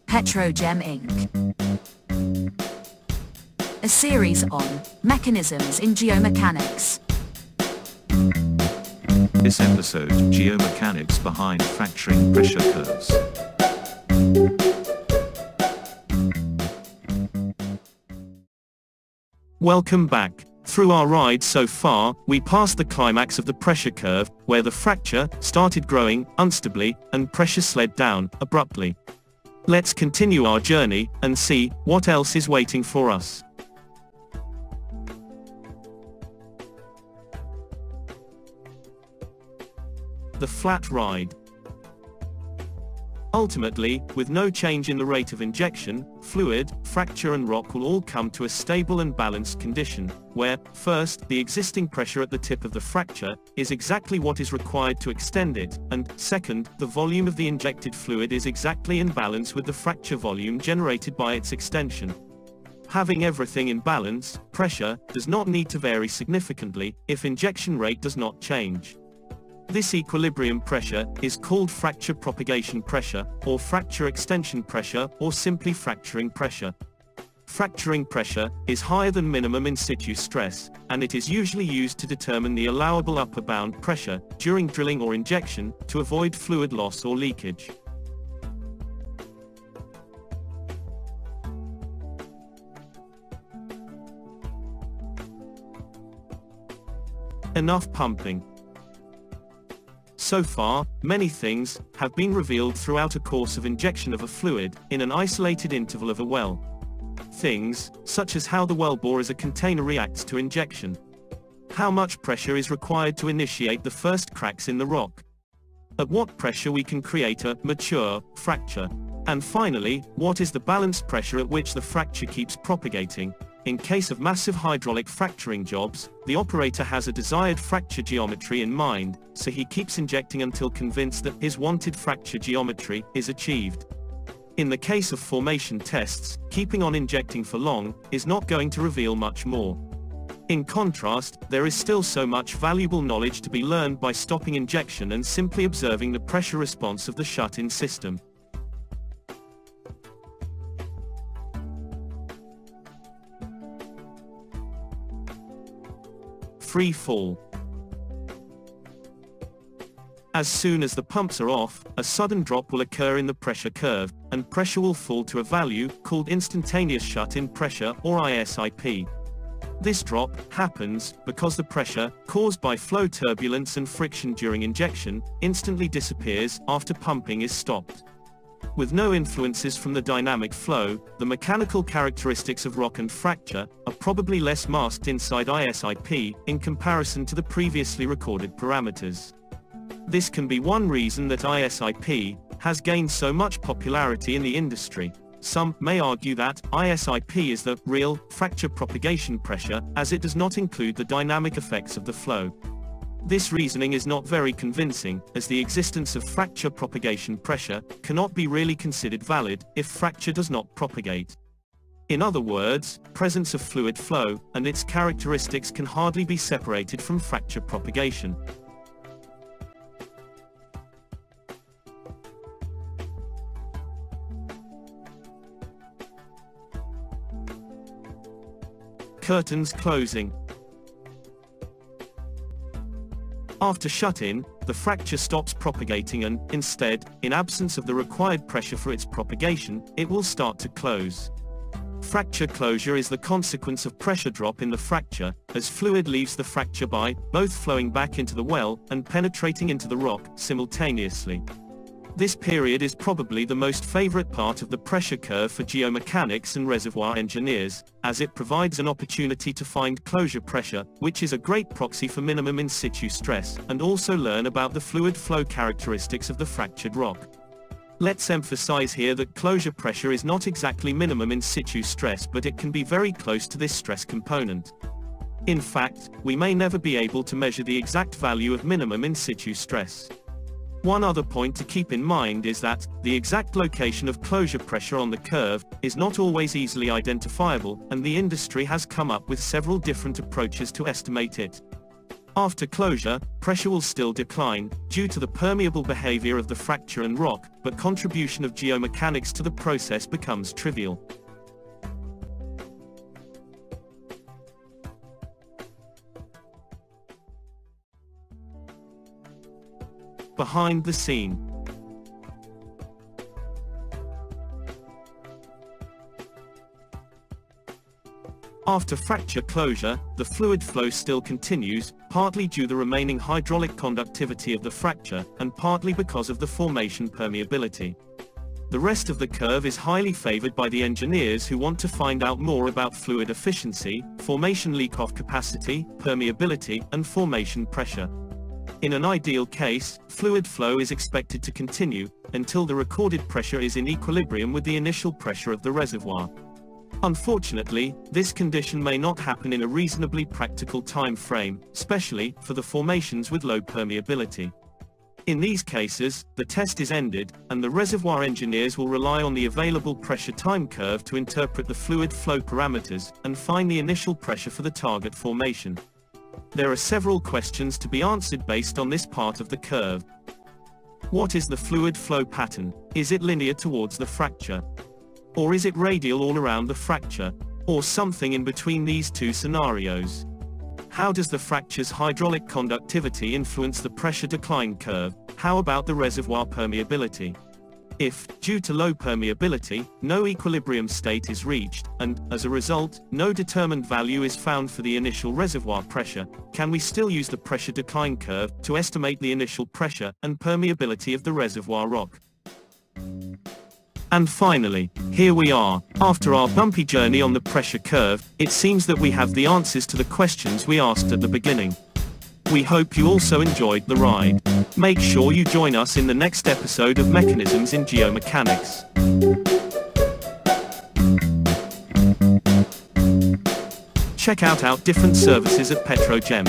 Petrogem Inc. A series on mechanisms in geomechanics. This episode, geomechanics behind fracturing pressure curves. Welcome back. Through our ride so far, we passed the climax of the pressure curve, where the fracture started growing unstably and pressure slid down abruptly. Let's continue our journey and see what else is waiting for us. The flat ride. Ultimately, with no change in the rate of injection, fluid, fracture and rock will all come to a stable and balanced condition, where, first, the existing pressure at the tip of the fracture is exactly what is required to extend it, and, second, the volume of the injected fluid is exactly in balance with the fracture volume generated by its extension. Having everything in balance, pressure does not need to vary significantly if injection rate does not change. This equilibrium pressure is called fracture propagation pressure, or fracture extension pressure, or simply fracturing pressure. Fracturing pressure is higher than minimum in situ stress, and it is usually used to determine the allowable upper bound pressure during drilling or injection to avoid fluid loss or leakage. Enough pumping. So far, many things have been revealed throughout a course of injection of a fluid in an isolated interval of a well. Things such as how the wellbore as a container reacts to injection, how much pressure is required to initiate the first cracks in the rock, at what pressure we can create a mature fracture, and finally, what is the balanced pressure at which the fracture keeps propagating. In case of massive hydraulic fracturing jobs, the operator has a desired fracture geometry in mind, so he keeps injecting until convinced that his wanted fracture geometry is achieved. In the case of formation tests, keeping on injecting for long is not going to reveal much more. In contrast, there is still so much valuable knowledge to be learned by stopping injection and simply observing the pressure response of the shut-in system. Free fall. As soon as the pumps are off, a sudden drop will occur in the pressure curve, and pressure will fall to a value called instantaneous shut-in pressure, or ISIP. This drop happens because the pressure, caused by flow turbulence and friction during injection, instantly disappears after pumping is stopped. With no influences from the dynamic flow, the mechanical characteristics of rock and fracture are probably less masked inside ISIP in comparison to the previously recorded parameters. This can be one reason that ISIP has gained so much popularity in the industry. Some may argue that ISIP is the real fracture propagation pressure, as it does not include the dynamic effects of the flow. This reasoning is not very convincing, as the existence of fracture propagation pressure cannot be really considered valid if fracture does not propagate. In other words, presence of fluid flow and its characteristics can hardly be separated from fracture propagation. Curtains closing. After shut-in, the fracture stops propagating and, instead, in absence of the required pressure for its propagation, it will start to close. Fracture closure is the consequence of pressure drop in the fracture, as fluid leaves the fracture by both flowing back into the well and penetrating into the rock simultaneously. This period is probably the most favorite part of the pressure curve for geomechanics and reservoir engineers, as it provides an opportunity to find closure pressure, which is a great proxy for minimum in situ stress, and also learn about the fluid flow characteristics of the fractured rock. Let's emphasize here that closure pressure is not exactly minimum in situ stress, but it can be very close to this stress component. In fact, we may never be able to measure the exact value of minimum in situ stress. One other point to keep in mind is that the exact location of closure pressure on the curve is not always easily identifiable, and the industry has come up with several different approaches to estimate it. After closure, pressure will still decline, due to the permeable behavior of the fracture and rock, but contribution of geomechanics to the process becomes trivial. Behind the scene. After fracture closure, the fluid flow still continues, partly due to the remaining hydraulic conductivity of the fracture, and partly because of the formation permeability. The rest of the curve is highly favored by the engineers who want to find out more about fluid efficiency, formation leak-off capacity, permeability, and formation pressure. In an ideal case, fluid flow is expected to continue, until the recorded pressure is in equilibrium with the initial pressure of the reservoir. Unfortunately, this condition may not happen in a reasonably practical time frame, especially for the formations with low permeability. In these cases, the test is ended, and the reservoir engineers will rely on the available pressure time curve to interpret the fluid flow parameters, and find the initial pressure for the target formation. There are several questions to be answered based on this part of the curve. What is the fluid flow pattern? Is it linear towards the fracture? Or is it radial all around the fracture? Or something in between these two scenarios? How does the fracture's hydraulic conductivity influence the pressure decline curve? How about the reservoir permeability? If, due to low permeability, no equilibrium state is reached, and, as a result, no determined value is found for the initial reservoir pressure, can we still use the pressure decline curve to estimate the initial pressure and permeability of the reservoir rock? And finally, here we are. After our bumpy journey on the pressure curve, it seems that we have the answers to the questions we asked at the beginning. We hope you also enjoyed the ride. Make sure you join us in the next episode of Mechanisms in Geomechanics. Check out our different services at Petrogem.